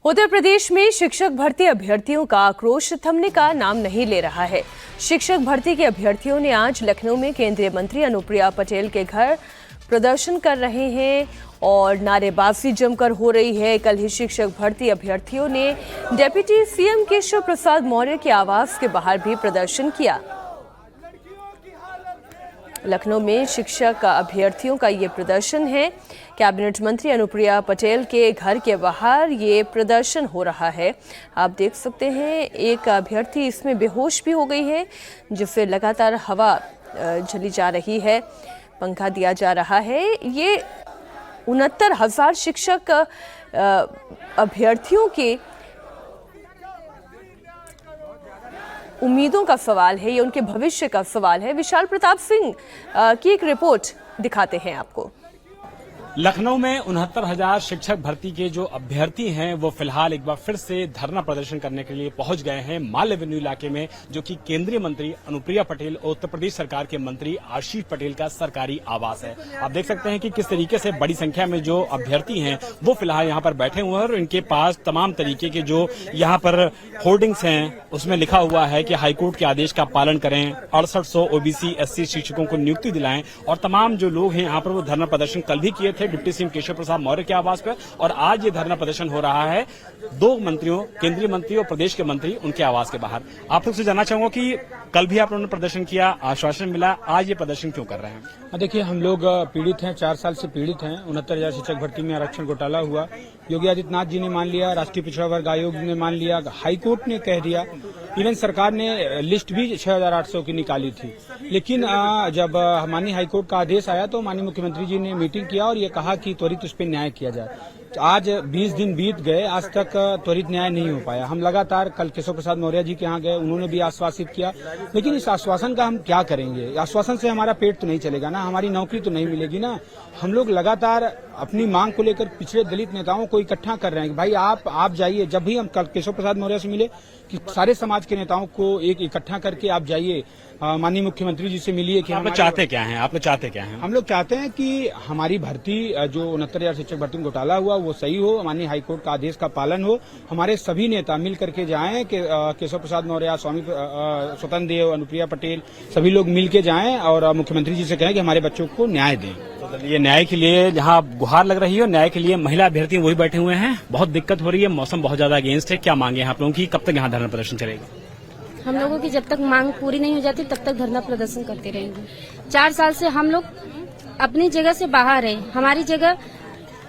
उत्तर प्रदेश में शिक्षक भर्ती अभ्यर्थियों का आक्रोश थमने का नाम नहीं ले रहा है। शिक्षक भर्ती के अभ्यर्थियों ने आज लखनऊ में केंद्रीय मंत्री अनुप्रिया पटेल के घर प्रदर्शन कर रहे हैं और नारेबाजी जमकर हो रही है। कल ही शिक्षक भर्ती अभ्यर्थियों ने डिप्टी सीएम केशव प्रसाद मौर्य के आवास के बाहर भी प्रदर्शन किया। लखनऊ में शिक्षक अभ्यर्थियों का ये प्रदर्शन है। कैबिनेट मंत्री अनुप्रिया पटेल के घर के बाहर ये प्रदर्शन हो रहा है। आप देख सकते हैं एक अभ्यर्थी इसमें बेहोश भी हो गई है, जिससे लगातार हवा झली जा रही है, पंखा दिया जा रहा है। ये 69,000 शिक्षक अभ्यर्थियों के उम्मीदों का सवाल है, ये उनके भविष्य का सवाल है। विशाल प्रताप सिंह की एक रिपोर्ट दिखाते हैं आपको। लखनऊ में 69,000 शिक्षक भर्ती के जो अभ्यर्थी हैं वो फिलहाल एक बार फिर से धरना प्रदर्शन करने के लिए पहुंच गए हैं माल एवेन्यू इलाके में, जो कि केंद्रीय मंत्री अनुप्रिया पटेल और उत्तर प्रदेश सरकार के मंत्री आशीष पटेल का सरकारी आवास है। आप देख सकते हैं कि किस तरीके से बड़ी संख्या में जो अभ्यर्थी हैं वो फिलहाल यहाँ पर बैठे हुए हैं और इनके पास तमाम तरीके के जो यहाँ पर होर्डिंग्स हैं उसमें लिखा हुआ है कि हाईकोर्ट के आदेश का पालन करें, 6800 ओबीसी एससी शिक्षकों को नियुक्ति दिलाएं। और तमाम जो लोग हैं यहाँ पर वो धरना प्रदर्शन कल भी किए थे डिप्टी सीएम केशव प्रसाद मौर्य के आवास पर, और आज ये धरना प्रदर्शन हो रहा है दो मंत्रियों, केंद्रीय मंत्री और प्रदेश के मंत्री, उनके आवास के बाहर। आप लोग से जानना चाहूंगा कि कल भी आप लोगों ने प्रदर्शन किया, आश्वासन मिला, आज ये प्रदर्शन क्यों कर रहे हैं? देखिए, हम लोग पीड़ित हैं, 4 साल से पीड़ित हैं। 69,000 शिक्षक भर्ती में आरक्षण घोटाला हुआ। योगी आदित्यनाथ जी ने मान लिया, राष्ट्रीय पिछड़ा वर्ग आयोग ने मान लिया, हाईकोर्ट ने कह दिया, इवन सरकार ने लिस्ट भी 6,800 की निकाली थी। लेकिन जब माननीय हाईकोर्ट का आदेश आया तो माननीय मुख्यमंत्री जी ने मीटिंग किया और ये कहा कि त्वरित उस पर न्याय किया जाए। आज 20 दिन बीत गए, आज तक त्वरित न्याय नहीं हो पाया। हम लगातार कल केशव प्रसाद मौर्य जी के यहाँ गए, उन्होंने भी आश्वासित किया, लेकिन इस आश्वासन का हम क्या करेंगे? आश्वासन से हमारा पेट तो नहीं चलेगा ना, हमारी नौकरी तो नहीं मिलेगी ना। हम लोग लगातार अपनी मांग को लेकर पिछड़े दलित नेताओं को इकट्ठा कर रहे हैं। भाई आप जाइए, जब भी हम कल केशव प्रसाद मौर्य से मिले कि सारे समाज के नेताओं को एक इकट्ठा करके आप जाइए, माननीय मुख्यमंत्री जी से मिलिए कि आप लोग चाहते क्या हैं? आप लोग चाहते क्या हैं? हम लोग चाहते हैं कि हमारी भर्ती जो 69,000 शिक्षक भर्ती में घोटाला हुआ वो सही हो, माननीय हाईकोर्ट का आदेश का पालन हो। हमारे सभी नेता मिल करके जाएं कि केशव प्रसाद मौर्य, स्वामी स्वतंत्र देव, अनुप्रिया पटेल, सभी लोग मिल के जाएं और मुख्यमंत्री जी से कहें कि हमारे बच्चों को न्याय दें। तो ये न्याय के लिए जहाँ गुहार लग रही है, न्याय के लिए महिला अभ्यर्थी वही बैठे हुए हैं। बहुत दिक्कत हो रही है, मौसम बहुत ज्यादा अगेंस्ट है। क्या मांगे आप लोगों की? कब तक यहाँ धरना प्रदर्शन चलेगा? हम लोगों की जब तक मांग पूरी नहीं हो जाती तब तक धरना प्रदर्शन करते रहेंगे। 4 साल से हम लोग अपनी जगह से बाहर हैं, हमारी जगह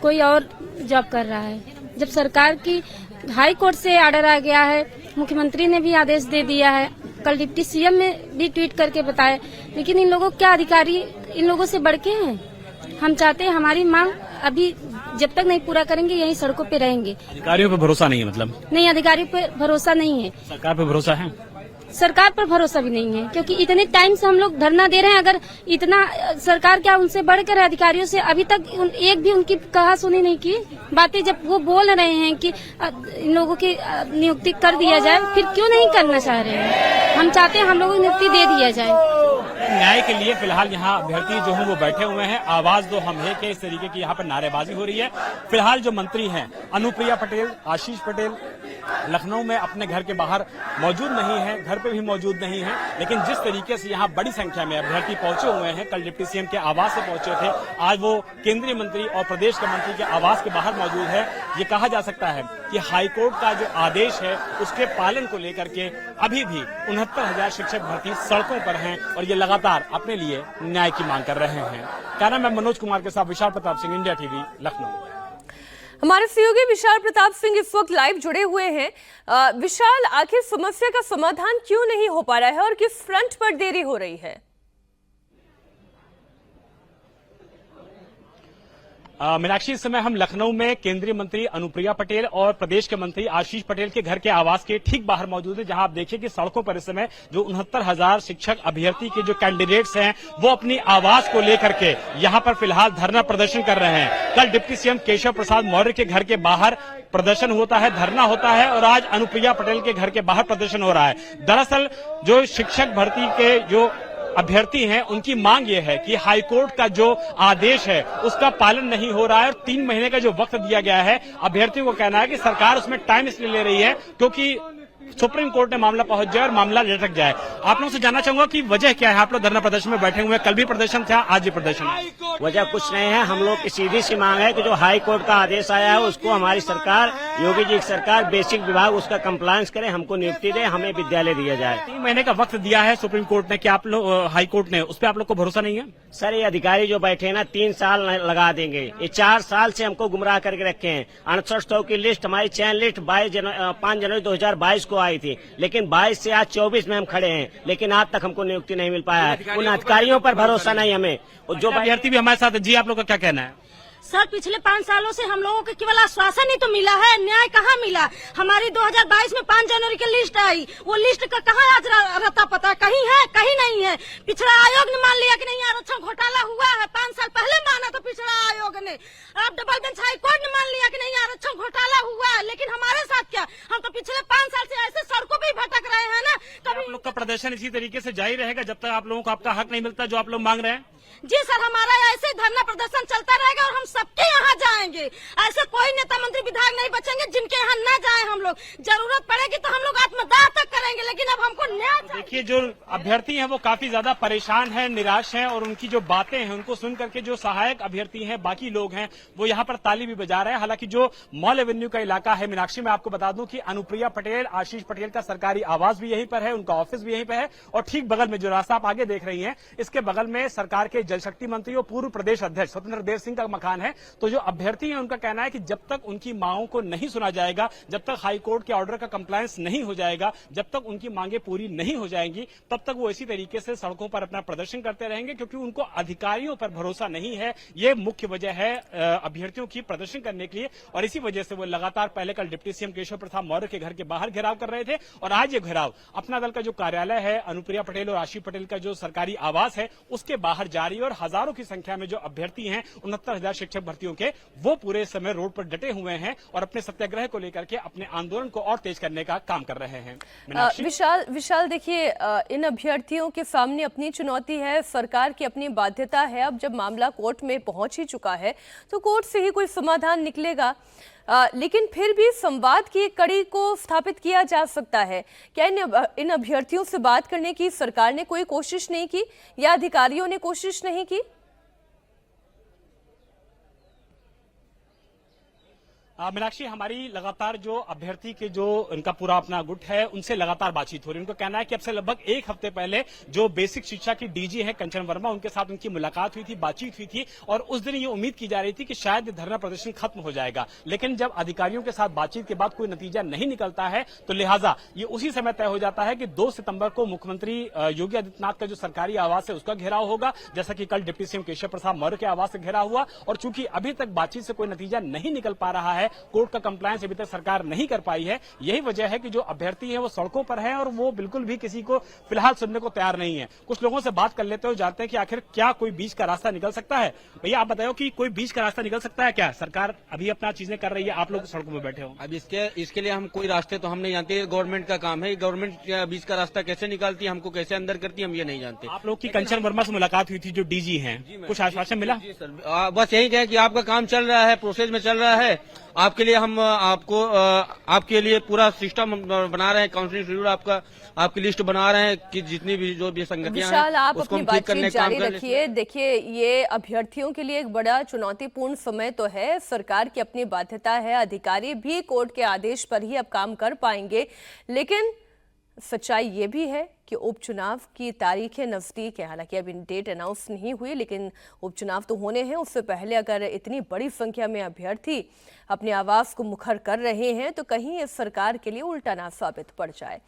कोई और जॉब कर रहा है। जब सरकार की हाई कोर्ट से आर्डर आ गया है, मुख्यमंत्री ने भी आदेश दे दिया है, कल डिप्टी सीएम ने भी ट्वीट करके बताया, लेकिन इन लोगों क्या अधिकारी इन लोगों से बढ़ के हैं? हम चाहते हैं हमारी मांग अभी जब तक नहीं पूरा करेंगे यहीं सड़कों पे रहेंगे। अधिकारियों पर भरोसा नहीं है? मतलब नहीं, अधिकारियों पर भरोसा नहीं है। सरकार पर भरोसा है? सरकार पर भरोसा भी नहीं है, क्योंकि इतने टाइम से हम लोग धरना दे रहे हैं। अगर इतना सरकार क्या उनसे बढ़कर अधिकारियों से अभी तक एक भी उनकी कहा सुनी नहीं की बातें। जब वो बोल रहे हैं कि इन लोगों की नियुक्ति कर दिया जाए, फिर क्यों नहीं करना चाह रहे हैं? हम चाहते हैं हम लोगों को नियुक्ति दे दिया जाए। न्याय के लिए फिलहाल यहाँ अभ्यर्थी जो हैं वो बैठे हुए हैं। आवाज दो हम है कि इस तरीके की यहाँ पर नारेबाजी हो रही है। फिलहाल जो मंत्री हैं अनुप्रिया पटेल, आशीष पटेल लखनऊ में अपने घर के बाहर मौजूद नहीं है, घर पे भी मौजूद नहीं है। लेकिन जिस तरीके से यहाँ बड़ी संख्या में अभ्यर्थी पहुंचे हुए हैं, कल डिप्टी सीएम के आवास से पहुंचे थे, आज वो केंद्रीय मंत्री और प्रदेश के मंत्री के आवास के बाहर मौजूद है। ये कहा जा सकता है कि हाईकोर्ट का जो आदेश है उसके पालन को लेकर के अभी भी 69,000 शिक्षक भर्ती सड़कों पर हैं और ये लगातार अपने लिए न्याय की मांग कर रहे हैं। क्या नाम है? मनोज कुमार के साथ विशाल प्रताप सिंह, इंडिया टीवी, लखनऊ। हमारे सहयोगी विशाल प्रताप सिंह इस वक्त लाइव जुड़े हुए हैं। विशाल, आखिर समस्या का समाधान क्यों नहीं हो पा रहा है और किस फ्रंट पर देरी हो रही है? मीनाक्षी, इस समय हम लखनऊ में केंद्रीय मंत्री अनुप्रिया पटेल और प्रदेश के मंत्री आशीष पटेल के घर के आवास के ठीक बाहर मौजूद है, जहां आप देखिए कि सड़कों पर इस समय जो 69,000 शिक्षक अभ्यर्थी के जो कैंडिडेट्स हैं वो अपनी आवाज को लेकर के यहां पर फिलहाल धरना प्रदर्शन कर रहे हैं। कल डिप्टी सीएम केशव प्रसाद मौर्य के घर के बाहर प्रदर्शन होता है, धरना होता है, और आज अनुप्रिया पटेल के घर के बाहर प्रदर्शन हो रहा है। दरअसल जो शिक्षक भर्ती के जो अभ्यर्थी हैं उनकी मांग ये है कि हाईकोर्ट का जो आदेश है उसका पालन नहीं हो रहा है और 3 महीने का जो वक्त दिया गया है, अभ्यर्थियों को कहना है कि सरकार उसमें टाइम इसलिए ले रही है क्योंकि सुप्रीम कोर्ट में मामला पहुंच जाए और मामला लटक जाए। आप लोगों से जानना चाहूंगा कि वजह क्या है, आप लोग धरना प्रदर्शन में बैठे हुए हैं, कल भी प्रदर्शन था, आज भी प्रदर्शन है। वजह कुछ नहीं है, हम लोग की सीधी सी मांग है कि जो हाई कोर्ट का आदेश आया है उसको हमारी सरकार, योगी जी की सरकार, बेसिक विभाग उसका कंप्लायंस करे, हमको नियुक्ति दे, हमें विद्यालय दिया जाए। 3 महीने का वक्त दिया है सुप्रीम कोर्ट ने, क्या आप लोग हाई कोर्ट ने, उस पर आप लोग को भरोसा नहीं है? सर ये अधिकारी जो बैठे हैं ना 3 साल लगा देंगे, ये 4 साल से हमको गुमराह करके रखे हैं। 6800 की लिस्ट, हमारी चयन लिस्ट 5 जनवरी 2022 को आई थी, लेकिन 22 से आज 24 में हम खड़े हैं, लेकिन आज तक हमको नियुक्ति नहीं मिल पाया है। उन अधिकारियों पर भरोसा नहीं हमें। जो अभ्यर्थी भी हमारे साथ है। जी, आप लोग का क्या कहना है? सर पिछले 5 सालों से हम लोगों को केवल आश्वासन ही तो मिला है, न्याय कहाँ मिला? हमारी 2022 में 5 जनवरी की लिस्ट आई, वो लिस्ट का कहाँ आज रता पता? कहीं है, कहीं नहीं है। पिछड़ा आयोग ने मान लिया कि नहीं आरक्षण घोटाला हुआ है, 5 साल पहले माना था पिछड़ा आयोग ने। अब डबल बेंच हाई कोर्ट ने मान लिया कि नहीं आरक्षण घोटाला हुआ है, लेकिन हमारे साथ क्या? हम तो पिछले 5 साल से ऐसे सड़कों पे ही भटक रहे हैं ना। कभी आप लोग का प्रदर्शन इसी तरीके से जारी रहेगा जब तक आप लोगों को आपका हक नहीं मिलता जो आप लोग मांग रहे हैं? जी सर, हमारा ऐसे ही धरना प्रदर्शन चलता रहेगा और हम सबके यहाँ जाएंगे। ऐसे कोई नेता मंत्री विधायक नहीं बचेंगे जिनके यहाँ न जाए हम लोग। जरूरत पड़ेगी तो हम लोग आत्मदाह तक करेंगे, लेकिन अब हमको न्याय चाहिए। देखिए, जो अभ्यर्थी हैं वो काफी ज्यादा परेशान हैं, निराश हैं और उनकी जो बातें हैं उनको सुन करके जो सहायक अभ्यर्थी हैं, बाकी लोग हैं, वो यहाँ पर ताली भी बजा रहे हैं। हालांकि जो मॉल एवेन्यू का इलाका है मीनाक्षी में, आपको बता दूं कि अनुप्रिया पटेल, आशीष पटेल का सरकारी आवास भी यहीं पर है, उनका ऑफिस भी यहीं पर है और ठीक बगल में जो रास्ता आप आगे देख रही हैं, इसके बगल में सरकार के जल शक्ति मंत्री और पूर्व प्रदेश अध्यक्ष स्वतंत्र देव सिंह का मकान है। तो जो अभ्यर्थी हैं उनका कहना है कि जब तक उनकी मांगों को नहीं सुना जाएगा, जब तक हाईकोर्ट के ऑर्डर का कंप्लायंस नहीं हो जाएगा, जब तक उनकी मांगे पूरी नहीं हो जाएंगी, तब तक वो इसी तरीके से सड़कों पर अपना प्रदर्शन करते रहेंगे, क्योंकि उनको अधिकारियों पर भरोसा नहीं है। ये मुख्य वजह है अभ्यर्थियों की प्रदर्शन करने के लिए और इसी वजह से वो लगातार पहले कल डिप्टी सीएम केशव प्रसाद मौर्य के घर के बाहर घेराव कर रहे थे और आज ये घेराव अपना दल का जो कार्यालय है, अनुप्रिया पटेल और आशीष पटेल का जो सरकारी आवास है, उसके बाहर जारी और हजारों की संख्या में जो अभ्यर्थी हैं 69,000 शिक्षक भर्तियों के, वो पूरे समय रोड पर डटे हुए हैं और अपने सत्याग्रह को लेकर के अपने आंदोलन को और तेज करने का काम कर रहे हैं। विशाल देखिए, इन अभ्यर्थियों के सामने अपनी चुनौती है, सरकार की अपनी बाध्यता है। अब जब मामला कोर्ट में पहुंच ही चुका है तो कोर्ट से ही कोई समाधान निकलेगा, लेकिन फिर भी संवाद की एक कड़ी को स्थापित किया जा सकता है। क्या इन अभ्यर्थियों से बात करने की सरकार ने कोई कोशिश नहीं की या अधिकारियों ने कोशिश नहीं की? मीनाक्षी, हमारी लगातार जो अभ्यर्थी के जो इनका पूरा अपना गुट है उनसे लगातार बातचीत हो रही है। उनको कहना है कि अब से लगभग 1 हफ्ते पहले जो बेसिक शिक्षा की डीजी है कंचन वर्मा, उनके साथ उनकी मुलाकात हुई थी, बातचीत हुई थी और उस दिन ये उम्मीद की जा रही थी कि शायद ये धरना प्रदर्शन खत्म हो जाएगा, लेकिन जब अधिकारियों के साथ बातचीत के बाद कोई नतीजा नहीं निकलता है तो लिहाजा ये उसी समय तय हो जाता है कि 2 सितंबर को मुख्यमंत्री योगी आदित्यनाथ का जो सरकारी आवास है उसका घेराव होगा, जैसा कि कल डिप्टी सीएम केशव प्रसाद मौर्य के आवास से घेराव हुआ। और चूंकि अभी तक बातचीत से कोई नतीजा नहीं निकल पा रहा है, कोर्ट का कंप्लायंस अभी तक सरकार नहीं कर पाई है, यही वजह है कि जो अभ्यर्थी हैं वो सड़कों पर हैं और वो बिल्कुल भी किसी को फिलहाल सुनने को तैयार नहीं है। कुछ लोगों से बात कर लेते हो, जानते हैं कि आखिर क्या कोई बीच का रास्ता निकल सकता है। भैया आप बताओ कि कोई बीच का रास्ता निकल सकता है क्या? सरकार अभी अपना चीजें कर रही है, आप लोग सड़कों में बैठे हो। अब इसके लिए हम कोई रास्ते तो हम नहीं जानते, गवर्नमेंट का काम है। गवर्नमेंट बीच का रास्ता कैसे निकालती है, हमको कैसे अंदर करती है, हम ये नहीं जानते। आप लोग की कंचन वर्मा से मुलाकात हुई थी जो डीजी हैं, कुछ आश्वासन मिला? जी सर, बस यही कहें कि आपका काम चल रहा है, प्रोसेस में चल रहा है, आपके लिए हम आपके लिए पूरा सिस्टम बना रहे हैं, काउंसलिंग शेड्यूल आपकी लिस्ट बना रहे हैं कि जितनी भी जो भी संगतियां हैं आप उसको अपनी हम ठीक करने बातचीत का काम जारी कर रखिए। देखिए, ये अभ्यर्थियों के लिए एक बड़ा चुनौतीपूर्ण समय तो है, सरकार की अपनी बाध्यता है, अधिकारी भी कोर्ट के आदेश पर ही अब काम कर पाएंगे, लेकिन सच्चाई ये भी है कि उपचुनाव की तारीखें नजदीक है। हालांकि अभी डेट अनाउंस नहीं हुई, लेकिन उपचुनाव तो होने हैं। उससे पहले अगर इतनी बड़ी संख्या में अभ्यर्थी अपने आवास को मुखर कर रहे हैं तो कहीं ये सरकार के लिए उल्टा ना साबित पड़ जाए।